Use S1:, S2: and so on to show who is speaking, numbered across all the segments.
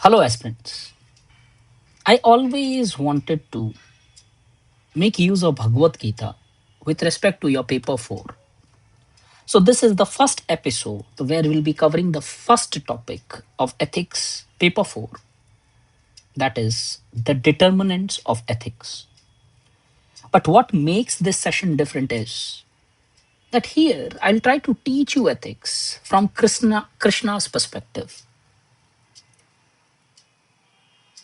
S1: Hello, aspirants. I always wanted to make use of Bhagwat Gita with respect to your paper 4. So, this is the first episode where we'll be covering the first topic of ethics, paper 4, that is, the determinants of ethics. But what makes this session different is that here I'll try to teach you ethics from Krishna's perspective.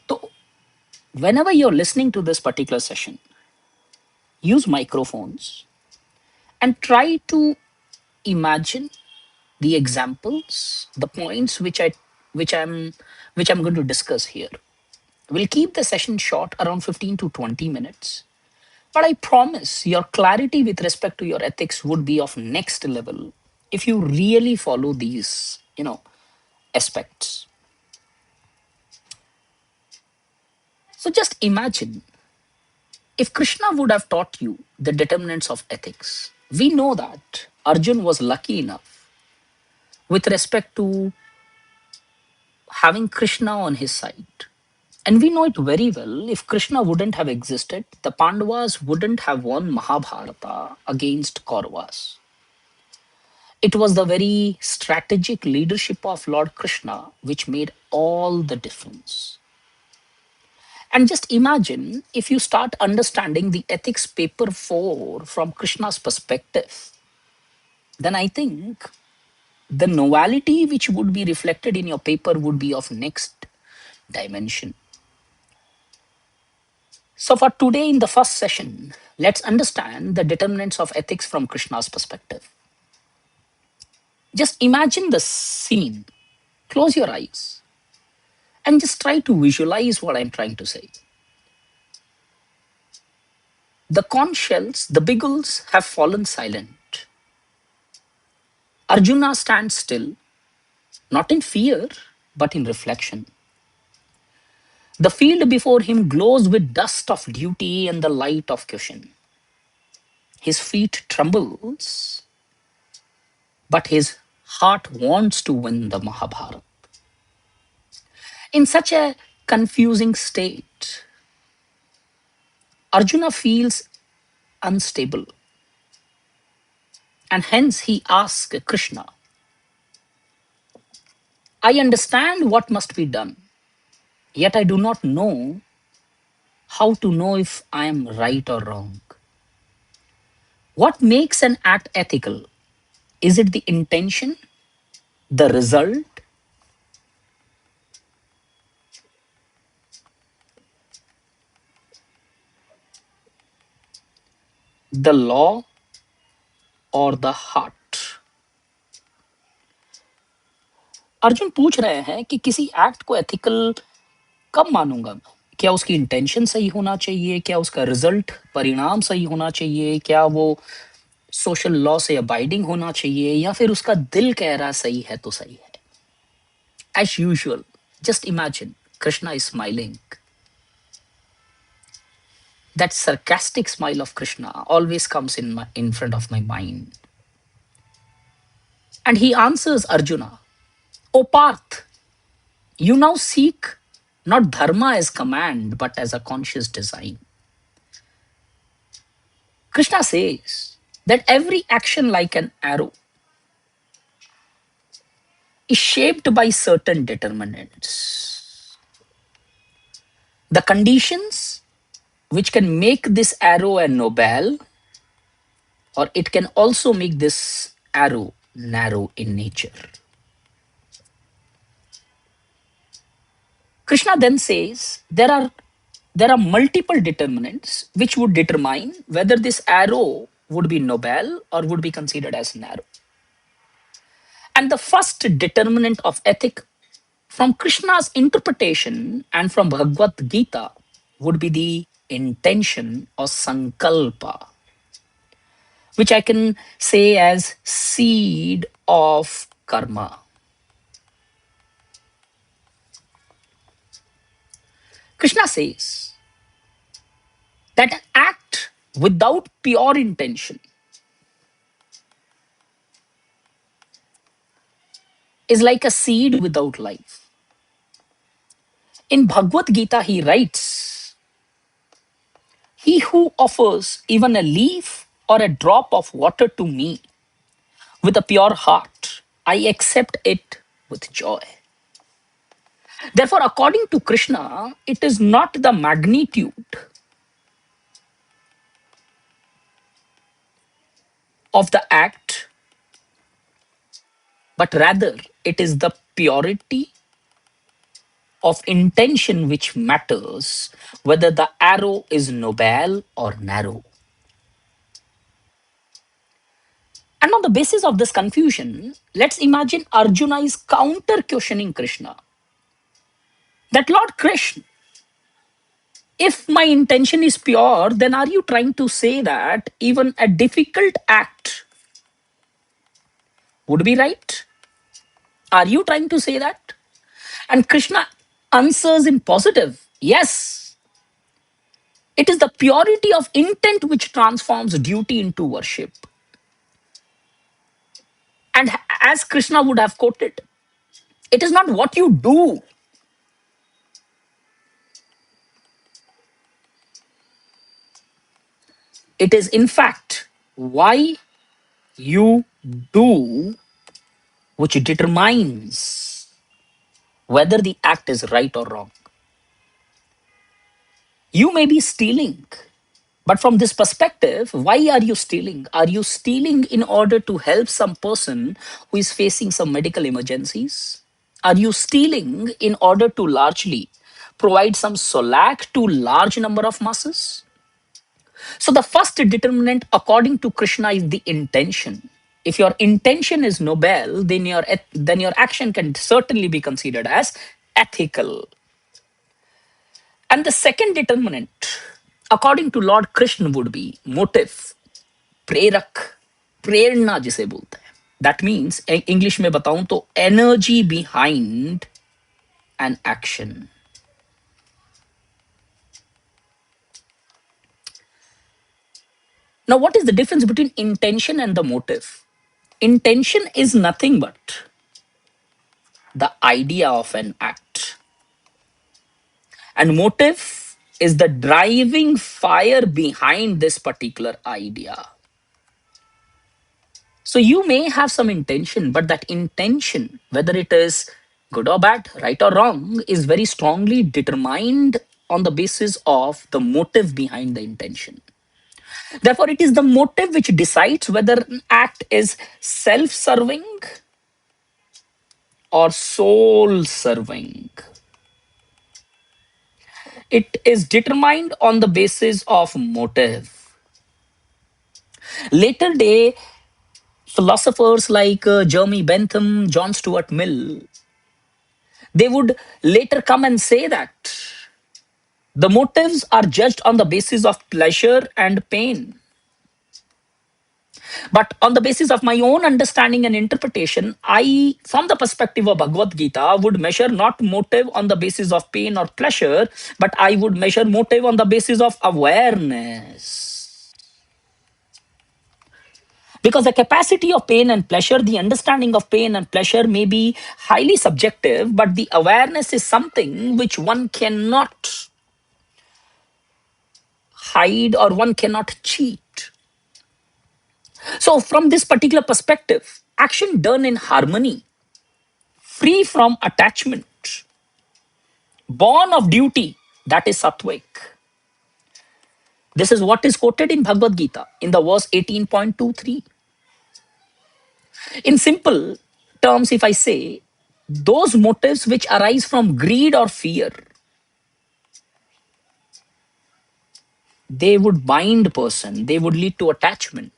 S1: So, whenever you're listening to this particular session, use microphones and try to imagine the examples, the points which i'm which I'm going to discuss here. We'll keep the session short, around 15 to 20 minutes, but I promise your clarity with respect to your ethics would be of next level if you really follow these aspects. So just imagine if Krishna would have taught you the determinants of ethics. We know that Arjun was lucky enough with respect to having Krishna on his side. And we know it very well. If Krishna wouldn't have existed, the Pandavas wouldn't have won Mahabharata against Kauravas. It was the very strategic leadership of Lord Krishna which made all the difference. And just imagine if you start understanding the ethics paper 4 from Krishna's perspective, then I think the novelty which would be reflected in your paper would be of next dimension. So, for today, in the first session, let's understand the determinants of ethics from Krishna's perspective. Just imagine the scene, close your eyes, and just try to visualize what I'm trying to say. The conch shells, the beagles, have fallen silent. Arjuna stands still, not in fear, but in reflection. The field before him glows with dust of duty and the light of caution. His feet trembles, but his heart wants to win the Mahabharata. In such a confusing state, Arjuna feels unstable, and hence he asks Krishna, I understand what must be done, yet I do not know how to know if I am right or wrong. What makes an act ethical? Is it the intention, the result, the law, or the heart? Arjun पूछ रहे हैं कि किसी act को ethical कब मानूंगा मैं? क्या उसकी इंटेंशन सही होना चाहिए? क्या उसका रिजल्ट, परिणाम सही होना चाहिए? क्या वो सोशल लॉ से अबाइडिंग होना चाहिए, या फिर उसका दिल कह रहा सही है तो सही है? As usual, just imagine Krishna is smiling. That sarcastic smile of Krishna always comes in front of my mind. And he answers Arjuna, O Parth, you now seek not dharma as command, but as a conscious design. Krishna says that every action, like an arrow, is shaped by certain determinants. The conditions which can make this arrow a noble, or it can also make this arrow narrow in nature. Krishna then says there are multiple determinants which would determine whether this arrow would be noble or would be considered as narrow. And the first determinant of ethic from Krishna's interpretation and from Bhagwat Gita would be the intention or sankalpa, which I can say as seed of karma. Krishna says that an act without pure intention is like a seed without life. In Bhagwat Gita, he writes, he who offers even a leaf or a drop of water to me with a pure heart, I accept it with joy. Therefore, according to Krishna, it is not the magnitude of the act, but rather it is the purity of intention which matters, whether the arrow is noble or narrow. And on the basis of this confusion, let's imagine Arjuna is counter questioning Krishna. That Lord Krishna, if my intention is pure, then are you trying to say that even a difficult act would be right? Are you trying to say that? And Krishna answers in positive, yes. It is the purity of intent which transforms duty into worship. And as Krishna would have quoted, it is not what you do, it is in fact why you do which determines whether the act is right or wrong. You may be stealing, but from this perspective, why are you stealing? Are you stealing in order to help some person who is facing some medical emergencies? Are you stealing in order to largely provide some solace to large number of masses? So the first determinant according to Krishna is the intention. If your intention is noble, then your action can certainly be considered as ethical. And the second determinant, according to Lord Krishna, would be motive, प्रेरक, प्रेरणा जिसे बोलते हैं. That means English में बताऊं तो energy behind an action. Now, what is the difference between intention and the motive? Intention is nothing but the idea of an act, and motive is the driving fire behind this particular idea. So you may have some intention, but that intention, whether it is good or bad, right or wrong, is very strongly determined on the basis of the motive behind the intention. Therefore, it is the motive which decides whether an act is self serving or soul serving. It is determined on the basis of motive. Later day philosophers like Jeremy Bentham, John Stuart Mill, they would later come and say that the motives are judged on the basis of pleasure and pain. But on the basis of my own understanding and interpretation, I, from the perspective of Bhagavad Gita, would measure not motive on the basis of pain or pleasure, but I would measure motive on the basis of awareness. Because the capacity of pain and pleasure, the understanding of pain and pleasure may be highly subjective, but the awareness is something which one cannot hide or one cannot cheat. So, from this particular perspective, action done in harmony, free from attachment, born of duty, that is sattvic. This is what is quoted in Bhagavad Gita in the verse 18.23. In simple terms, if I say, those motives which arise from greed or fear, they would bind person, they would lead to attachment.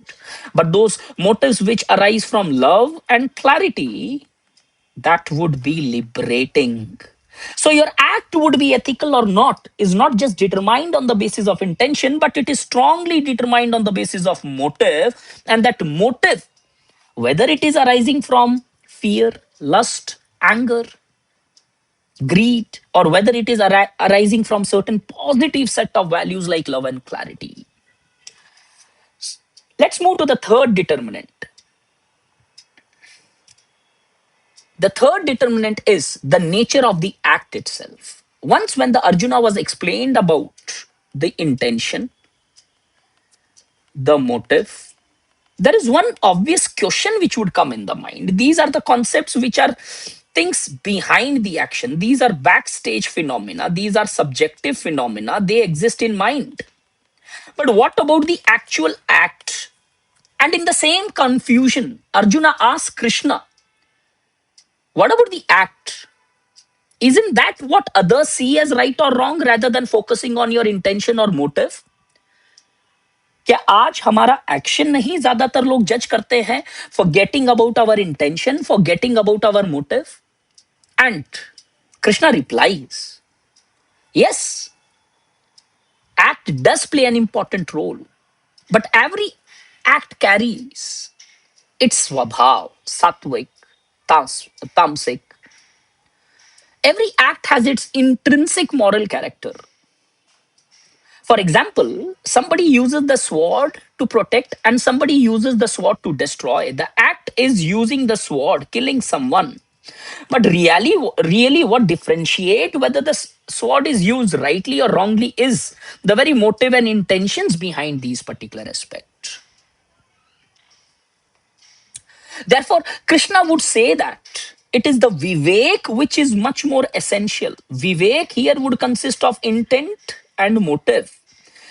S1: But those motives which arise from love and clarity, that would be liberating. So your act would be ethical or not is not just determined on the basis of intention, but it is strongly determined on the basis of motive. And that motive, whether it is arising from fear, lust, anger, greed, or whether it is arising from certain positive set of values like love and clarity. Let's move to the third determinant. The third determinant is the nature of the act itself. once when the Arjuna was explained about the intention, the motive, there is one obvious question which would come in the mind. These are the concepts which are things behind the action. These are backstage phenomena. These are subjective phenomena. They exist in mind. But what about the actual act? And in the same confusion, Arjuna asks Krishna, what about the act? Isn't that what others see as right or wrong rather than focusing on your intention or motive? क्या आज हमारा action नहीं ज्यादातर लोग जज करते हैं forgetting about our intention, forgetting about our motive? And Krishna replies, yes, act does play an important role, but every act carries its swabhav, sattvic, tamasic. Every act has its intrinsic moral character. For example, somebody uses the sword to protect and somebody uses the sword to destroy. The act is using the sword, killing someone. But really, what differentiate whether the sword is used rightly or wrongly is the very motive and intentions behind these particular aspects. Therefore, Krishna would say that it is the vivek which is much more essential. Vivek here would consist of intent and motive.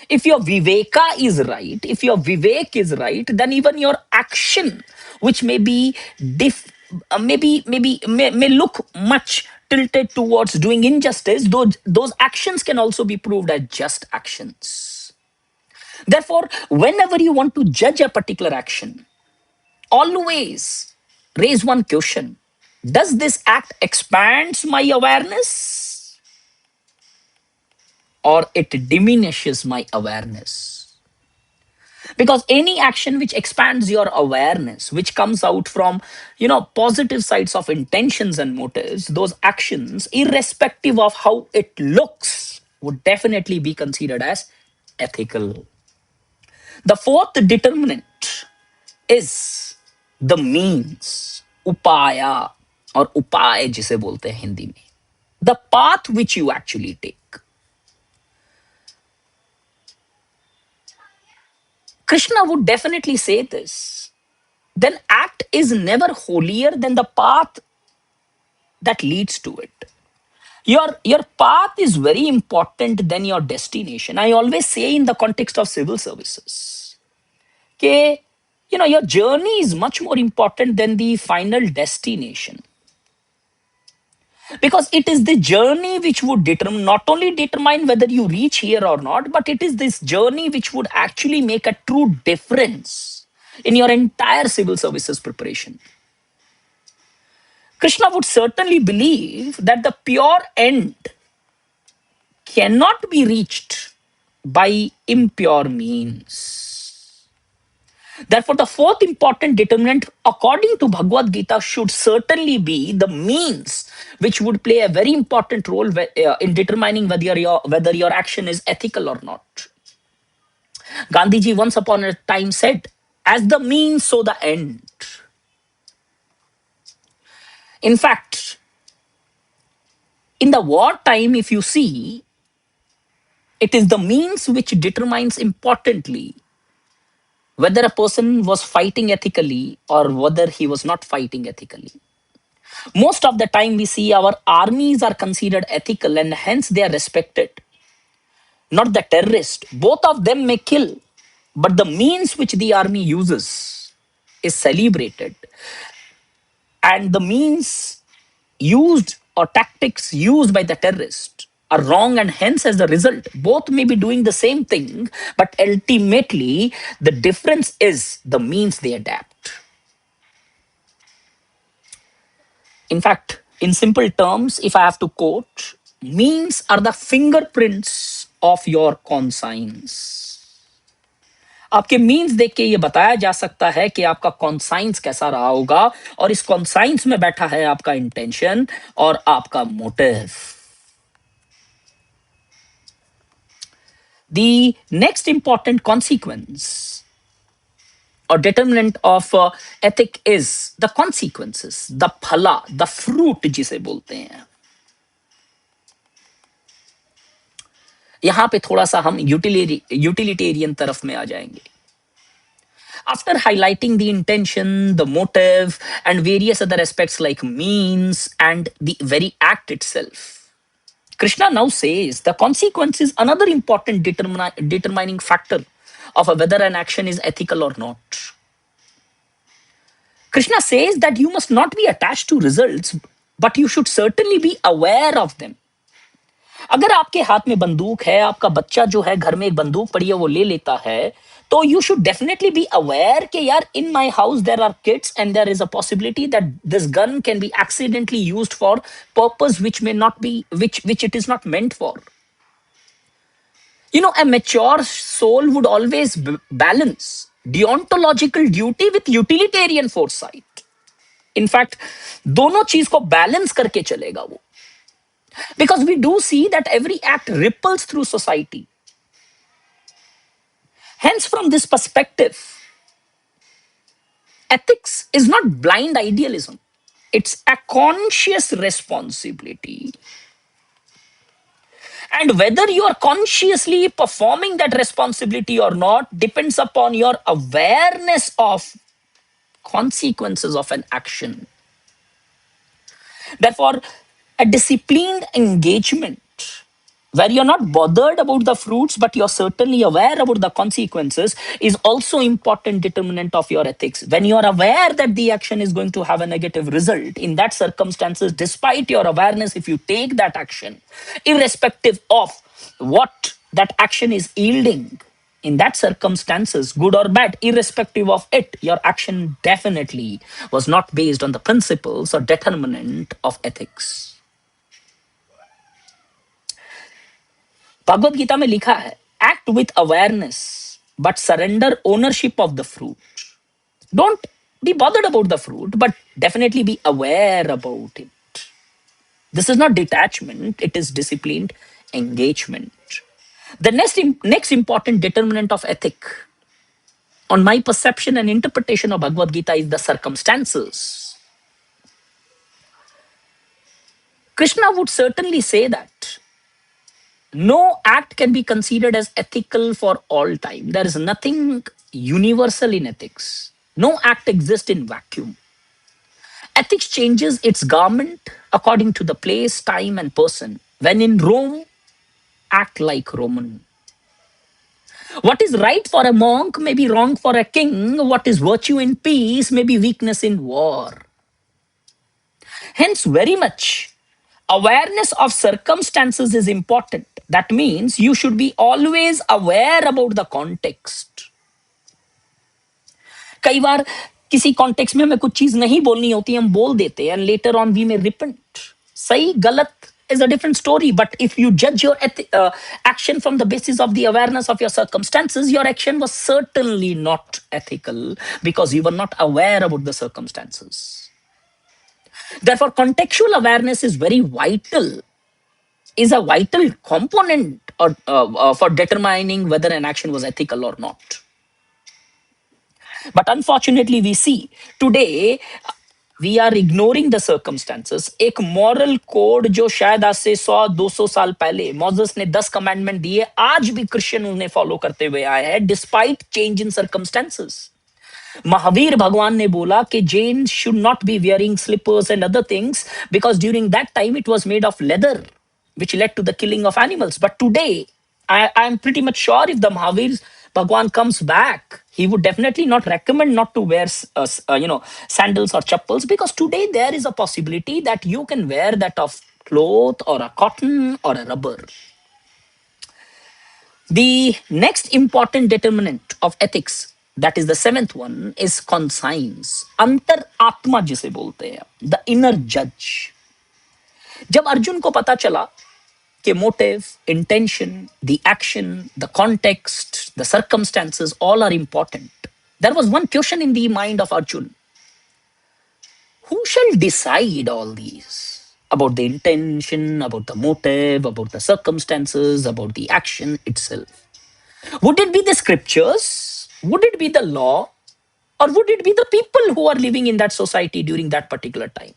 S1: If your viveka is right, if your vivek is right, then even your action, which may be may look much tilted towards doing injustice, those actions can also be proved as just actions. Therefore, whenever you want to judge a particular action, always raise one question: does this act expands my awareness or it diminishes my awareness? Because any action which expands your awareness, which comes out from positive sides of intentions and motives, those actions, irrespective of how it looks, would definitely be considered as ethical. The fourth determinant is the means, upaya, or upay जिसे बोलते हैं हिंदी में, the path which you actually take. Krishna would definitely say this. Then act is never holier than the path that leads to it. Your path is very important than your destination. I always say in the context of civil services, okay, your journey is much more important than the final destination. Because it is the journey which would not only determine whether you reach here or not, but it is this journey which would actually make a true difference in your entire civil services preparation. Krishna would certainly believe that the pure end cannot be reached by impure means. Therefore, the fourth important determinant, according to Bhagwat Gita, should certainly be the means, which would play a very important role in determining whether your action is ethical or not. Gandhiji once upon a time said, as the means, so the end. In fact, in the wartime, if you see, it is the means which determines importantly whether a person was fighting ethically or whether he was not fighting ethically. Most of the time, we see our armies are considered ethical and hence they are respected. Not the terrorist. Both of them may kill, but the means which the army uses is celebrated. And the means used or tactics used by the terrorist are wrong, and hence as a result both may be doing the same thing, but ultimately the difference is the means they adapt. In fact, in simple terms, if I have to quote, means are the fingerprints of your conscience. आपके means देख के ये बताया जा सकता है कि आपका कॉन्साइंस कैसा रहा होगा, और इस कॉन्साइंस में बैठा है आपका इंटेंशन और आपका motive. The next important consequence or determinant of ethic is the consequences, the phala, the fruit जिसे बोलते हैं. यहां पे थोड़ा सा हम यूटिलिटेरियन तरफ में आ जाएंगे. After highlighting the intention, the motive, and various other aspects like means and the very act itself, Krishna now says the consequence is another important determining factor of whether an action is ethical or not. Krishna says that you must not be attached to results, but you should certainly be aware of them. अगर आपके हाथ में बंदूक है, आपका बच्चा जो है घर में एक बंदूक पड़ी है वो ले लेता है, तो you should definitely be aware कि यार in my house there are kids and there is a possibility that this gun can be accidentally used for purpose which may not be which it is not meant for. You know, a mature soul would always balance deontological duty with utilitarian foresight. In fact, दोनों चीज को balance करके चलेगा वो. Because we do see that every act ripples through society. Hence, from this perspective, ethics is not blind idealism, it's a conscious responsibility. And whether you are consciously performing that responsibility or not depends upon your awareness of consequences of an action. Therefore, a disciplined engagement where you're not bothered about the fruits, but you're certainly aware about the consequences is also important determinant of your ethics. When you're aware that the action is going to have a negative result, in that circumstances, despite your awareness, if you take that action, irrespective of what that action is yielding, in that circumstances, good or bad, irrespective of it, your action definitely was not based on the principles or determinant of ethics. Bhagavad Gita में लिखा है, act with awareness but surrender ownership of the fruit. Don't be bothered about the fruit, but definitely be aware about it. This is not detachment, it is disciplined engagement. The next important determinant of ethic, on my perception and interpretation of Bhagavad Gita, is the circumstances. Krishna would certainly say that no act can be considered as ethical for all time. There is nothing universal in ethics. No act exists in vacuum. Ethics changes its garment according to the place, time, and person. When in Rome, act like Roman. What is right for a monk may be wrong for a king. What is virtue in peace may be weakness in war. Hence, very much awareness of circumstances is important. That means you should be always aware about the context. कई बार किसी context में हमें कुछ चीज नहीं बोलनी होती, हम बोल देते हैं, and later on we may repent. सही गलत is a different story, but if you judge your action from the basis of the awareness of your circumstances, your action was certainly not ethical because you were not aware about the circumstances. Therefore, contextual awareness is very vital, is a vital component for determining whether an action was ethical or not. But unfortunately, we see today we are ignoring the circumstances. एक moral code जो शायद आज से 100-200 साल पहले Moses ने 10 commandment दिए, आज भी क्रिश्चियन उन्हें फॉलो करते हुए आए हैं despite change in circumstances. Mahavir भगवान ने बोला कि Jains should not be wearing slippers and other things because during that time it was made of leather, which led to the killing of animals. But today, I'm pretty much sure if the Mahavir Bhagwan comes back, he would definitely not recommend not to wear, sandals or chappals, because today there is a possibility that you can wear that of cloth or a cotton or a rubber. The next important determinant of ethics, that is the seventh one, is conscience. अंतर आत्मा जिसे बोलते हैं, the inner judge. जब अर्जुन को पता चला कि motive, intention, the action, the context, the circumstances, all are important, there was one question in the mind of Arjun. Who shall decide all these? About the intention, about the motive, about the circumstances, about the action itself. Would it be the scriptures? Would it be the law? Or would it be the people who are living in that society during that particular time?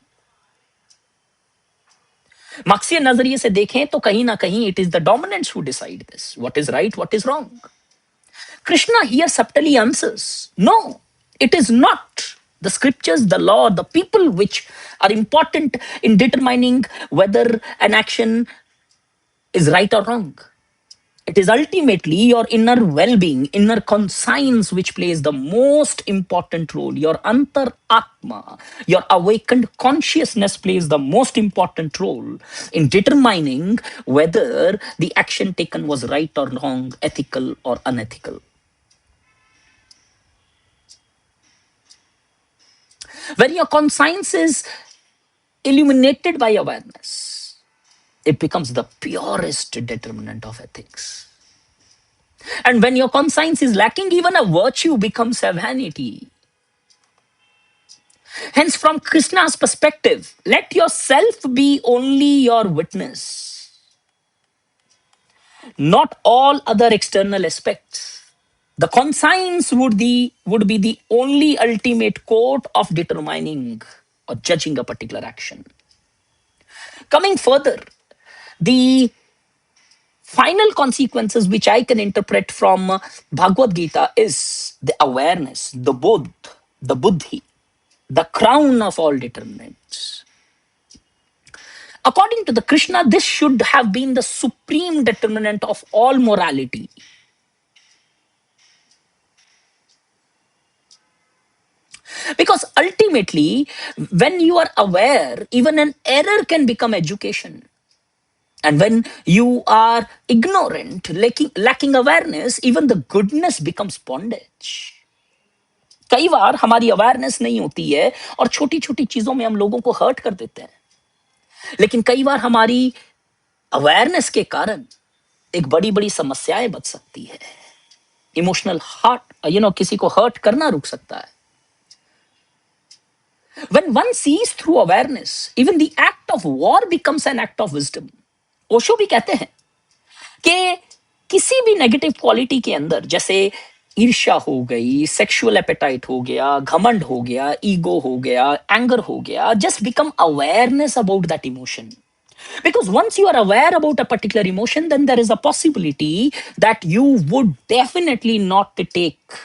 S1: Marxian नजरिए से देखें तो कहीं ना कहीं it is the dominants who decide this, what is right, what is wrong. Krishna here subtly answers, no, it is not the scriptures, the law, the people which are important in determining whether an action is right or wrong. It is ultimately your inner well being, inner conscience, which plays the most important role. Your antar atma, your awakened consciousness plays the most important role in determining whether the action taken was right or wrong, ethical or unethical. When your conscience is illuminated by awareness, it becomes the purest determinant of ethics. And when your conscience is lacking, even a virtue becomes a vanity. Hence, from Krishna's perspective, let yourself be only your witness, not all other external aspects. The conscience would be the only ultimate court of determining or judging a particular action. Coming further, the final consequences which I can interpret from Bhagwat Gita is the awareness, the bodh, the buddhi, the crown of all determinants. According to the Krishna, this should have been the supreme determinant of all morality. Because ultimately, when you are aware, even an error can become education. And when you are ignorant, lacking awareness, even the goodness becomes bondage. कई बार हमारी awareness नहीं होती है और छोटी छोटी चीजों में हम लोगों को हर्ट कर देते हैं, लेकिन कई बार हमारी अवेयरनेस के कारण एक बड़ी बड़ी समस्याएं बच सकती है. इमोशनल हार्ट किसी को हर्ट करना रुक सकता है. When one sees through awareness, even the act of war becomes an act of wisdom. Osho भी कहते हैं कि किसी भी नेगेटिव क्वालिटी के अंदर, जैसे ईर्ष्या हो गई, सेक्सुअल एपेटाइट हो गया, घमंड हो गया, ईगो हो गया, एंगर हो गया, just become awareness about that emotion. Because once you are aware about a particular emotion, then there is a possibility that you would definitely not take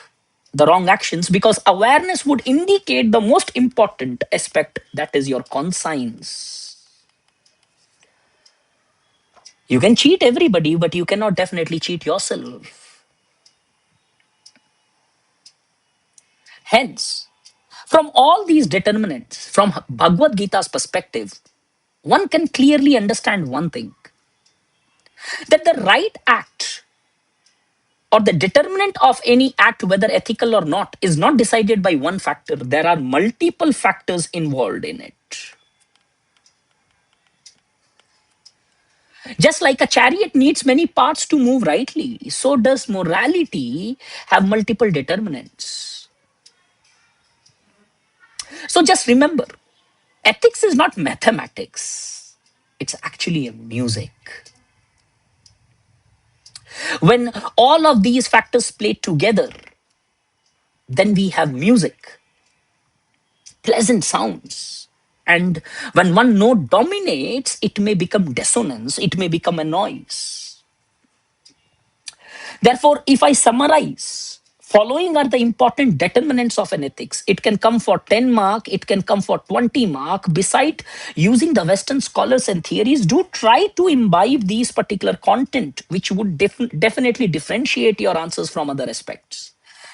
S1: the wrong actions, because awareness would indicate the most important aspect, that is your conscience. You can cheat everybody, but you cannot definitely cheat yourself. Hence, from all these determinants, from Bhagavad Gita's perspective, one can clearly understand one thing, that the right act or the determinant of any act, whether ethical or not, is not decided by one factor. There are multiple factors involved in it. Just like a chariot needs many parts to move rightly, so does morality have multiple determinants. So just remember, ethics is not mathematics, it's actually a music. When all of these factors play together, then we have music, pleasant sounds. And when one note dominates, it may become dissonance, it may become a noise. Therefore, if I summarize, following are the important determinants of an ethics. It can come for 10 mark, it can come for 20 mark. Beside using the Western scholars and theories, do try to imbibe these particular content, which would definitely differentiate your answers from other aspects.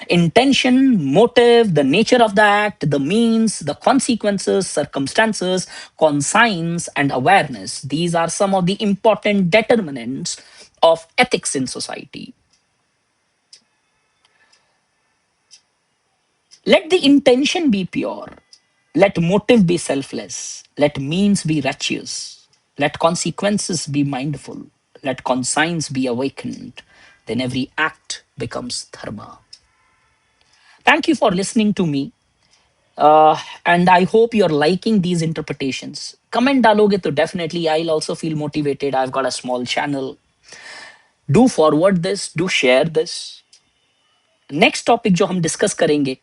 S1: Intention, motive, the nature of the act, the means, the consequences, circumstances, conscience, and awareness. These are some of the important determinants of ethics in society. Let the intention be pure. Let motive be selfless. Let means be righteous. Let consequences be mindful. Let conscience be awakened. Then every act becomes dharma. Thank you for listening to me. And I hope you're liking these interpretations. Comment डालोगे तो definitely I'll also feel motivated. I've got a small channel. Do forward this. Do share this. Next topic जो हम discuss करेंगे,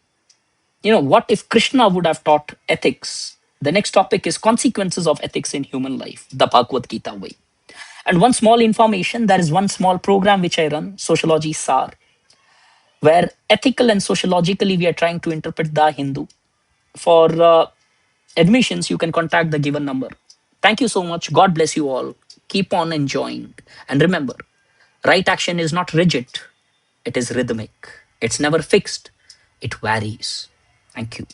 S1: what if Krishna would have taught ethics? The next topic is consequences of ethics in human life, the Bhagwat Gita way. And one small information, there is one small program which I run, Sociology SAR, where ethical and sociologically we are trying to interpret the Hindu. For admissions, you can contact the given number. Thank you so much. God bless you all. Keep on enjoying. And remember, right action is not rigid, it is rhythmic. It's never fixed, it varies. Thank you.